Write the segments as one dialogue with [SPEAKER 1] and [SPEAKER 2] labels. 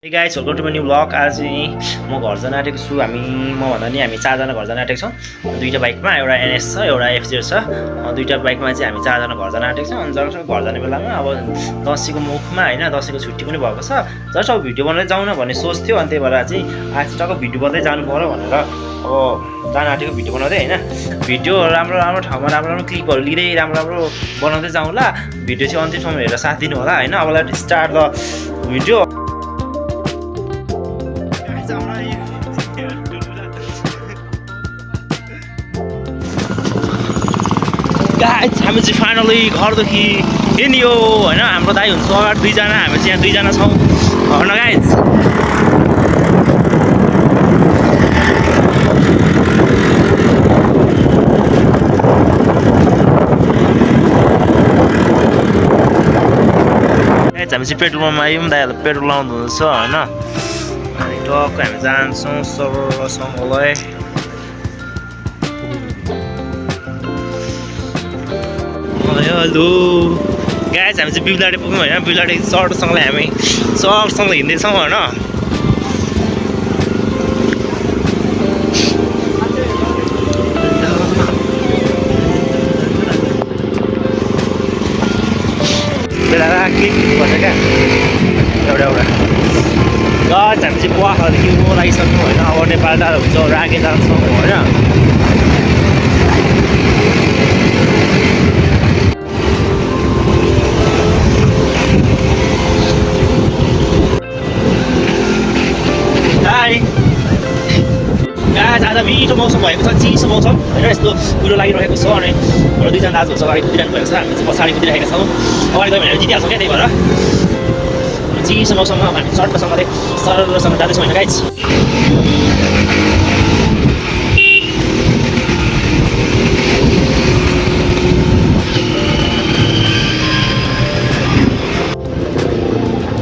[SPEAKER 1] Hey guys, welcome to my new vlog. आज म घर जान आँटेको छु। म भन्दा नि हामी चारजना घर जान आँटेको छौँ। दुईटा बाइकमा एउटा एनएस छ, एउटा एफजेड छ। दुईटा बाइकमा चाहिँ हामी चारजना घर जान आँटेको छौँ। अनि जस्ट घर जाने बेलामा अब दसैँको मुखमा हैन, दसैँको छुट्टी पनि भएको छ। जस्ट अब भिडियो बनाउँदै जाउँ न भन्ने सोच थियो। अनि त्यही भएर चाहिँ आज टक्क भिडियो बनाउँदै जानु पर्यो भनेर अब जान आँटेको भिडियो बनाउँदै हैन। भिडियो राम्रो राम्रो ठाउँमा राम्रो राम्रो क्लिपहरू लिँदै राम्रो राम्रो बनाउँदै जाउँला। भिडियो चाहिँ अन्तिमसम्म हेरेर साथ दिनु होला हैन। अब let start the video. Guys हामी चाहिँ फाइनली घरदेखि हिँड्यो होइन। हाम्रो दाइ हुन्छ अगाडि दुईजना, हामी चाहिँ यहाँ दुईजना छौँ होइन गाइज। गाइज हामी चाहिँ पेट्रोल पम्पमा आयौँ, दाइहरूले पेट्रोल लाउनु हुँदैछ होइन। अनि टक्क हामी जान्छौँ सरसँगलाई। हेलो गाइस, हामी चाहिँ बिउलाडे पुग्यौँ होइन। बिउलाडे सर्टसँगले हामी सर्टसँगले हिँड्दैछौँ होइन। बेला क्लिक गर्छ क्या एउटा एउटा। गाइस हामी चाहिँ बुवाखलादेखि लागिसक्यौँ होइन। अब नेपाल टाढो हुन्छ, रागे जान्छौँ होइन। आज मिठो मौसम भएको छ, चिसो मौसम होइन। यस्तो कुरो लागिरहेको छ। अनि हाम्रो दुईजना दाजुहरू चाहिँ अगाडि कुदिरहनु भएको छ, हामी चाहिँ पछाडि कुदिरहेका छौँ। अगाडि गयो भने हामी जितिहाल्छौँ क्या, त्यही भएर चिसो मौसममा हामी सर्टसँगले सरलसँग जाँदैछौँ होइन गाइज।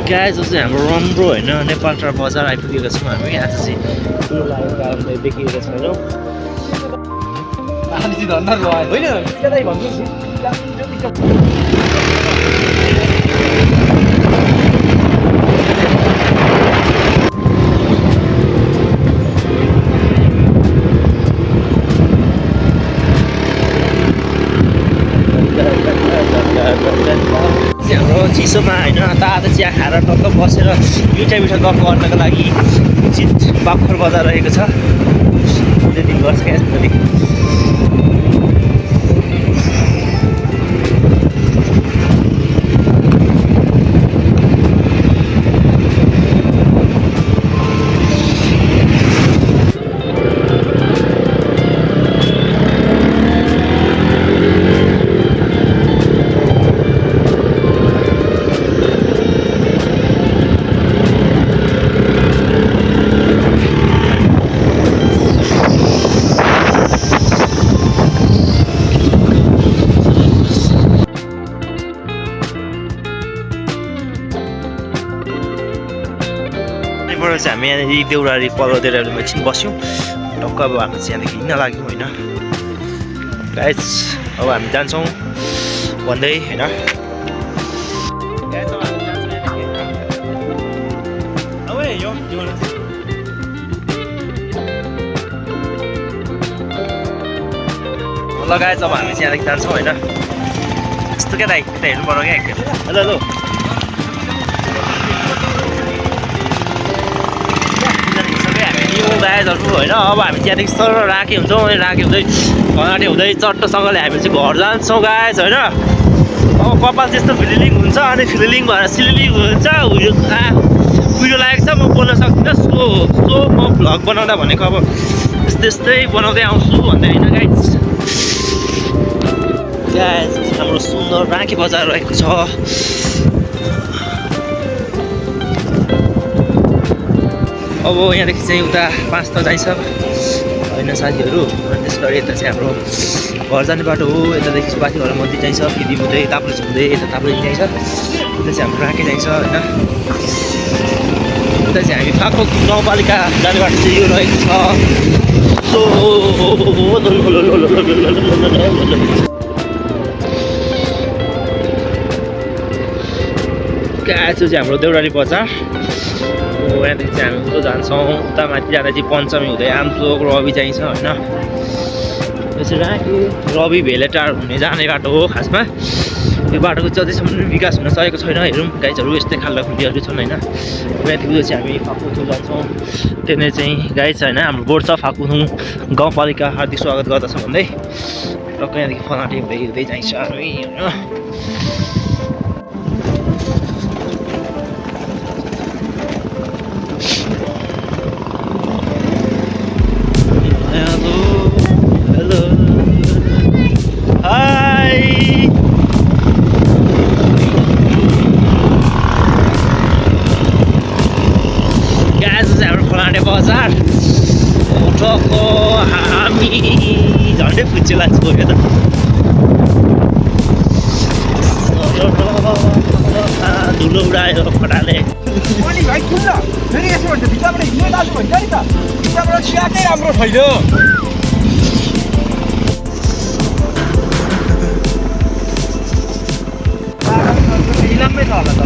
[SPEAKER 1] गाइज चाहिँ हाम्रो राम्रो होइन नेपाल टाढा बजार आइपुगेको छौँ हामी। आज चाहिँ कुरो लागेको कारणले देखिएको छैनौँ हाम्रो चिसोमा होइन तातो चिया खाएर टक्क बसेर मिठा मिठा गफ गर्नको लागि उचित पाखर बजार रहेको छ। त्यति गर्छ क्या यसरी। चाहिँ हामी यहाँनिर देउराली पल्लो देउरालीमा एकछिन बस्यौँ। टक्क अब हामी चाहिँ यहाँदेखि हिँड्न लाग्यौँ होइन गाइज। अब हामी जान्छौँ भन्दै होइन। ल गाइज अब हामी चाहिँ यहाँदेखि जान्छौँ होइन। यस्तो क्या दाइ, यता हेर्नु पर्यो क्या एकखेप। हेलो हेलो गाइजहरू होइन। अब हामी त्यहाँदेखि सर राखे हुन्छौँ। अनि राखे हुँदै घनाटे हुँदै चट्टसँगले हामी चाहिँ घर जान्छौँ गाइज होइन। अब कपाल त्यस्तो फिलिङ हुन्छ, अनि फिलिङ भएर सिलिङ हुन्छ। उयो लागेको छ, म बोल्न सक्दिनँ। सो म भ्लग बनाउँदा भनेको अब यस्तै बनाउँदै आउँछु भन्दै होइन गाइज। गाइज हाम्रो सुन्दर राखे बजार रहेको छ। अब यहाँदेखि चाहिँ उता 5 त जाइन्छ होइन साथीहरू। अनि त्यस गरी यता चाहिँ हाम्रो घर जाने बाटो हो। यतादेखि सुपाती घर मन्दिर जाइन्छ, फेरि हुँदै ताप्लेजुङ हुँदै यता ताप्लेजुङ जाइन्छ। उता चाहिँ हाम्रो राखे जाइन्छ होइन। उता चाहिँ हामी phakphokthum गाउँपालिका जाने बाटो चाहिँ यो रहेको छ। सो आज चाहिँ हाम्रो देउराली बजार यहाँदेखि चाहिँ हामी उता जान्छौँ उता माथि जाँदा चाहिँ पञ्चमी हुँदै आमचोक रवि चाहिन्छ होइन यो चाहिँ राखेँ रवि भेलेटार हुने जाने बाटो हो खासमा यो बाटोको चाहिँ अझैसम्म विकास हुन सकेको छैन हेरौँ गाइजहरू यस्तै खालको खुल्लीहरू छन् होइन यहाँदेखि चाहिँ हामी फाक्फोक्थुम जान्छौँ त्यहाँनिर चाहिँ गाइज होइन हाम्रो बोर्ड छ फाक्फोक्थुम गाउँपालिका हार्दिक स्वागत गर्दछ भन्दै टक्क यहाँदेखि फलाटे हुँदै जान्छ हामी होइन बजार टक्को हामी झन्डै फुच्चेला छोयो त धुलो उडायो फटाले
[SPEAKER 2] राम्रो छैन इलाममै छ होला त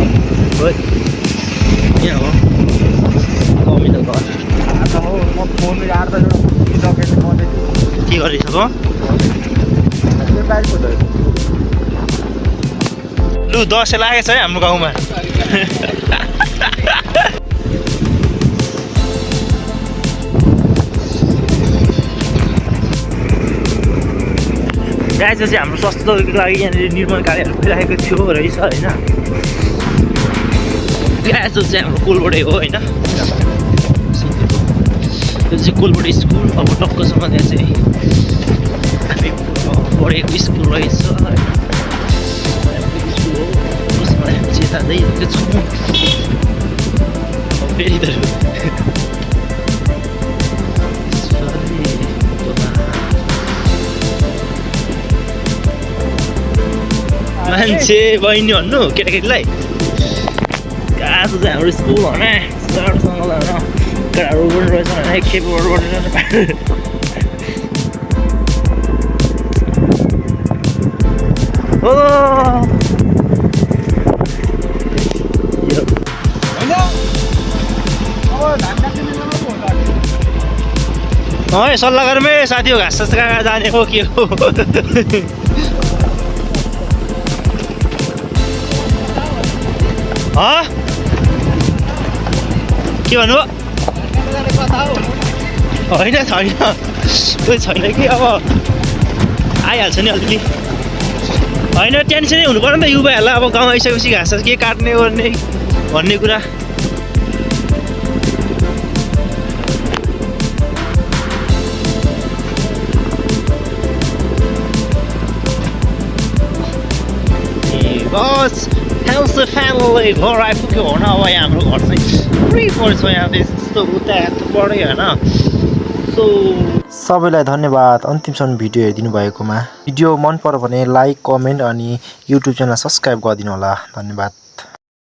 [SPEAKER 1] यहाँ हो कमी त घर
[SPEAKER 2] म फोन यार्दा
[SPEAKER 1] के गरिसक्यो लु दसैँ लागेको छ है हाम्रो गाउँमा गाई चाहिँ हाम्रो स्वास्थ्यको लागि यहाँनिर निर्माण कार्यहरू भइरहेको थियो रहेछ होइन गाई चाहिँ हाम्रो कोलबोटे हो होइन यो चाहिँ कोलबोटे स्कुल अब टक्कसम्म त्यहाँ चाहिँ हामी पढेको स्कुल रहेछ होइन स्कुल हो उसमा हामी चाहिँ जाँदै छौँ फेरि त मान्छे बहिनी भन्नु केटाकेटीलाई कहाँ चाहिँ हाम्रो स्कुल होइन राम्रोसँग होइन केटाहरू पनि रहेछ होइन एकखेप सल्लाह गरौँ है साथी हो घाँस कहाँ जाने हो के हो के भन्नु होइन छैन कोही छैन कि अब आइहाल्छ नि अलिअलि होइन टेन्सनै हुनु पर्यो नि त युवाहरूलाई अब गाउँ आइसकेपछि घाँस के काट्ने गर्ने भन्ने कुरा बस हेल्थ फ्यामिली घर आइपुग्यो होइन अब यहाँ हाम्रो घर चाहिँ पुरै पर्छ यहाँ त्यस्तो उता पढ्यो होइन सो सबैलाई धन्यवाद अन्तिमसम्म भिडियो हेरिदिनु भएकोमा भिडियो मन पर्यो भने लाइक कमेन्ट अनि युट्युब च्यानल सब्सक्राइब गरिदिनु होला धन्यवाद।